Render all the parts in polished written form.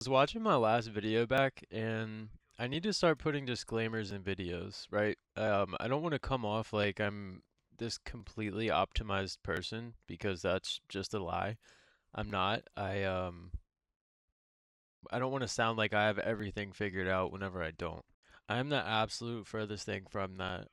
Was watching my last video back and I need to start putting disclaimers in videos, right? I don't want to come off like I'm this completely optimized person because that's just a lie. I'm not. I don't want to sound like I have everything figured out whenever I don't. I'm the absolute furthest thing from that.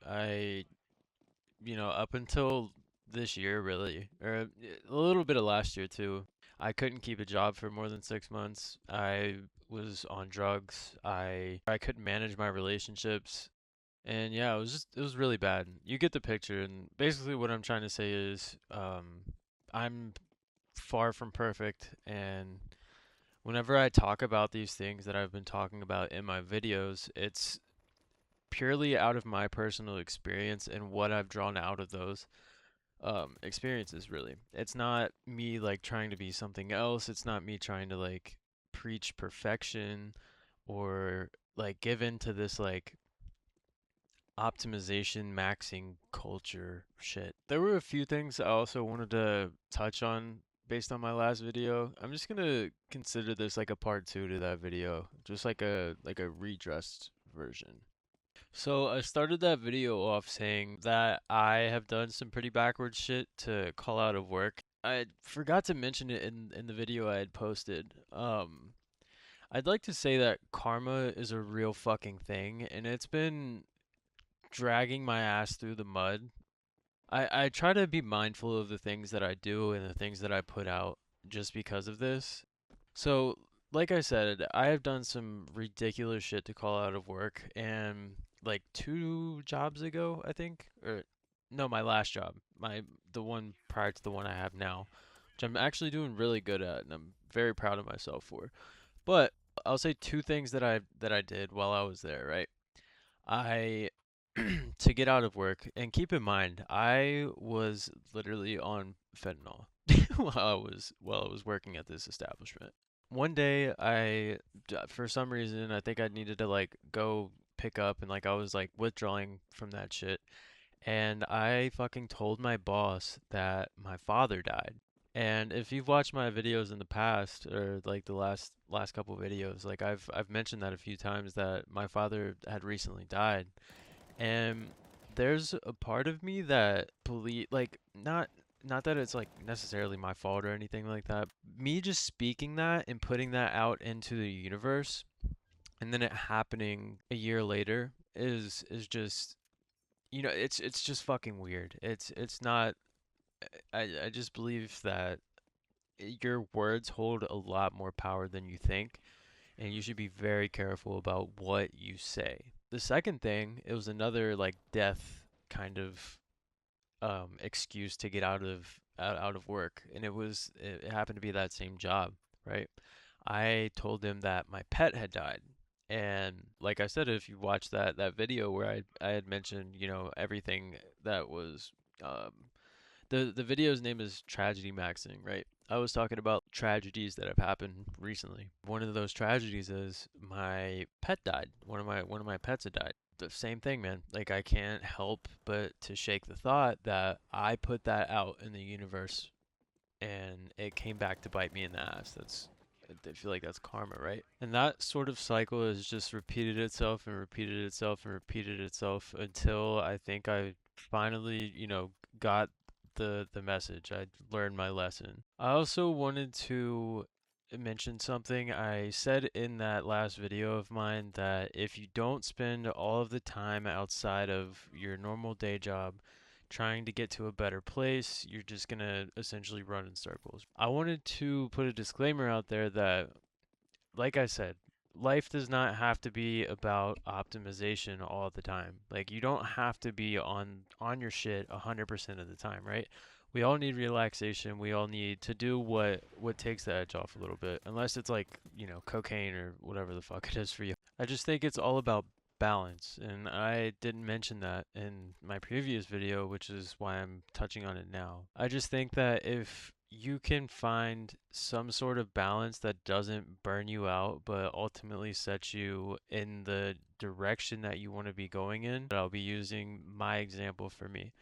Up until this year really, or a little bit of last year too, I couldn't keep a job for more than 6 months. I was on drugs. I couldn't manage my relationships. And yeah, it was really bad. You get the picture, and basically what I'm trying to say is I'm far from perfect, and whenever I talk about these things that I've been talking about in my videos, it's purely out of my personal experience and what I've drawn out of those experiences really. It's not me like trying to be something else. It's not me trying to like preach perfection or like give into this like optimization maxing culture shit. There were a few things I also wanted to touch on based on my last video. I'm just gonna consider this like a part two to that video, just like a redressed version. So I started that video off saying that I have done some pretty backwards shit to call out of work. I forgot to mention it in the video I had posted. I'd like to say that karma is a real fucking thing, and it's been dragging my ass through the mud. I try to be mindful of the things that I do and the things that I put out just because of this. So, like I said, I have done some ridiculous shit to call out of work, and like 2 jobs ago, I think, or no, my last job, the one prior to the one I have now, which I'm actually doing really good at, and I'm very proud of myself for. But I'll say two things that I did while I was there, right? I to get out of work, and keep in mind, I was literally on fentanyl while I was working at this establishment. One day, for some reason, I think I needed to like go pick up, and like I was like withdrawing from that shit, and I fucking told my boss that my father died. And if you've watched my videos in the past, or like the last couple videos, like I've mentioned that a few times that my father had recently died. And there's a part of me that believe like not that it's like necessarily my fault or anything like that. Me just speaking that and putting that out into the universe and then it happening a year later is just it's just fucking weird. It's not I just believe that your words hold a lot more power than you think, and you should be very careful about what you say. The second thing, it was another like death kind of excuse to get out of work, and it happened to be that same job, right? I told him that my pet had died. And like I said, if you watch that video where I had mentioned, everything that was um the video's name is Tragedy Maxing, right? I was talking about tragedies that have happened recently. One of those tragedies is my pet died. One of my pets had died. The same thing, man. Like I can't help but to shake the thought that I put that out in the universe and it came back to bite me in the ass. I feel like that's karma, right? And that sort of cycle has just repeated itself and repeated itself and repeated itself until I think I finally, got the message. I learned my lesson. I also wanted to mention something I said in that last video of mine that if you don't spend all of the time outside of your normal day job trying to get to a better place, you're just going to essentially run in circles. I wanted to put a disclaimer out there that, like I said, life does not have to be about optimization all the time. Like you don't have to be on your shit 100% of the time, right? We all need relaxation. We all need to do what takes the edge off a little bit. Unless it's like, cocaine or whatever the fuck it is for you. I just think it's all about balance, and I didn't mention that in my previous video, which is why I'm touching on it now. I just think that if you can find some sort of balance that doesn't burn you out, but ultimately sets you in the direction that you want to be going in. I'll be using my example for me.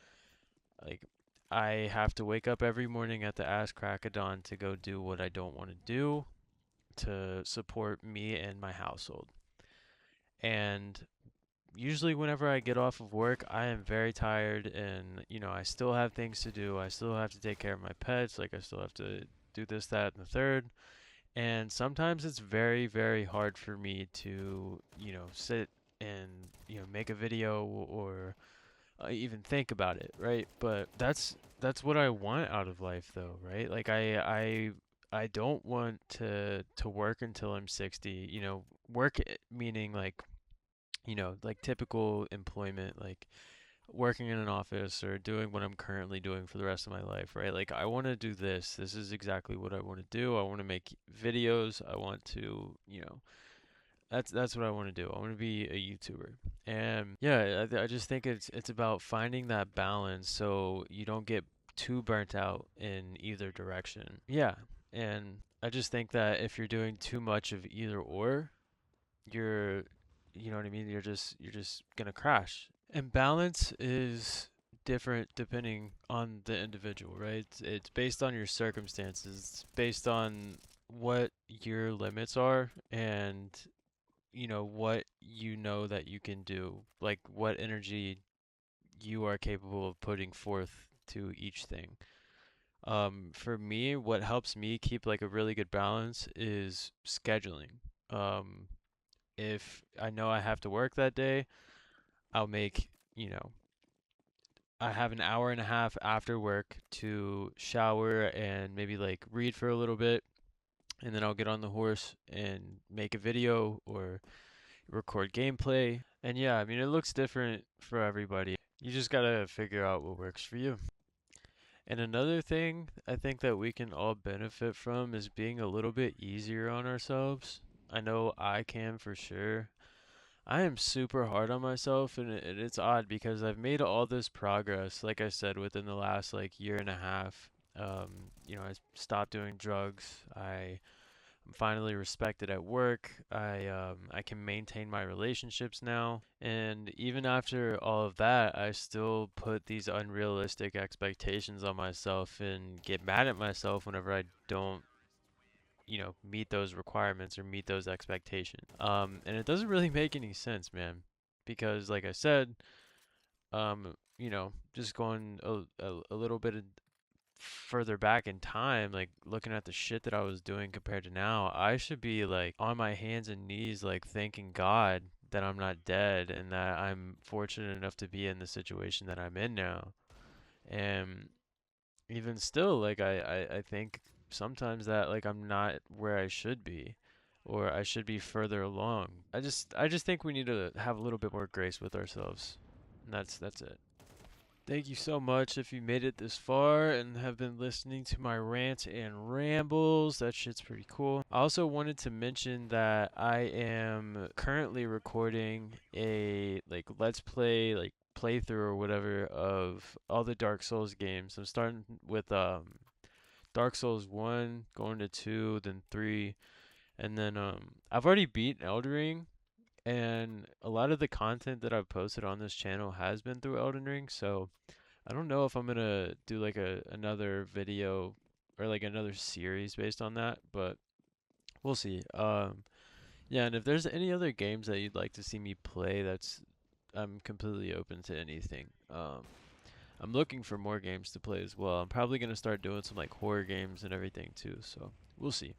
Like, I have to wake up every morning at the ass crack of dawn to go do what I don't want to do, to support me and my household. And usually whenever I get off of work, I am very tired and, I still have things to do. I still have to take care of my pets, like I still have to do this, that, and the third. And sometimes it's very, very hard for me to, sit and, make a video or even think about it, right? But that's what I want out of life, though, right? Like I don't want to work until I'm 60. Work meaning like like typical employment, like working in an office or doing what I'm currently doing for the rest of my life, right? Like I want to do this. This is exactly what I want to do. I want to make videos. I want to, that's what I want to do. I want to be a YouTuber. And yeah, I just think it's about finding that balance so you don't get too burnt out in either direction. Yeah. And I just think that if you're doing too much of either or, you're you know what I mean? You're just gonna crash. And balance is different depending on the individual, right? It's based on your circumstances. It's based on what your limits are and what that you can do, like what energy you are capable of putting forth to each thing. For me, what helps me keep like a really good balance is scheduling. Um, if I know I have to work that day, I'll make, I have an hour and a half after work to shower and maybe like read for a little bit, and then I'll get on the horse and make a video or record gameplay. And yeah, I mean, it looks different for everybody. You just gotta figure out what works for you. And another thing I think that we can all benefit from is being a little bit easier on ourselves. I know I can for sure. I am super hard on myself, and it's odd because I've made all this progress, like I said, within the last like year and a half. I stopped doing drugs. I'm finally respected at work. I can maintain my relationships now, and even after all of that, I still put these unrealistic expectations on myself and get mad at myself whenever I don't meet those requirements or meet those expectations. And it doesn't really make any sense, man, because like I said, just going a little bit further back in time, like looking at the shit that I was doing compared to now, I should be like on my hands and knees, like thanking God that I'm not dead and that I'm fortunate enough to be in the situation that I'm in now. And even still, like I think sometimes that like I'm not where I should be or I should be further along. I just think we need to have a little bit more grace with ourselves. And that's it. Thank you so much if you made it this far and have been listening to my rants and rambles. That shit's pretty cool. I also wanted to mention that I am currently recording a like let's play like playthrough or whatever of all the Dark Souls games. I'm starting with Dark Souls 1, going to 2, then 3, and then I've already beat Elden Ring, and a lot of the content that I've posted on this channel has been through Elden Ring, so I don't know if I'm gonna do like another video or like another series based on that, but we'll see. Yeah, and if there's any other games that you'd like to see me play, I'm completely open to anything. I'm looking for more games to play as well. I'm probably gonna start doing some like horror games and everything too, so we'll see.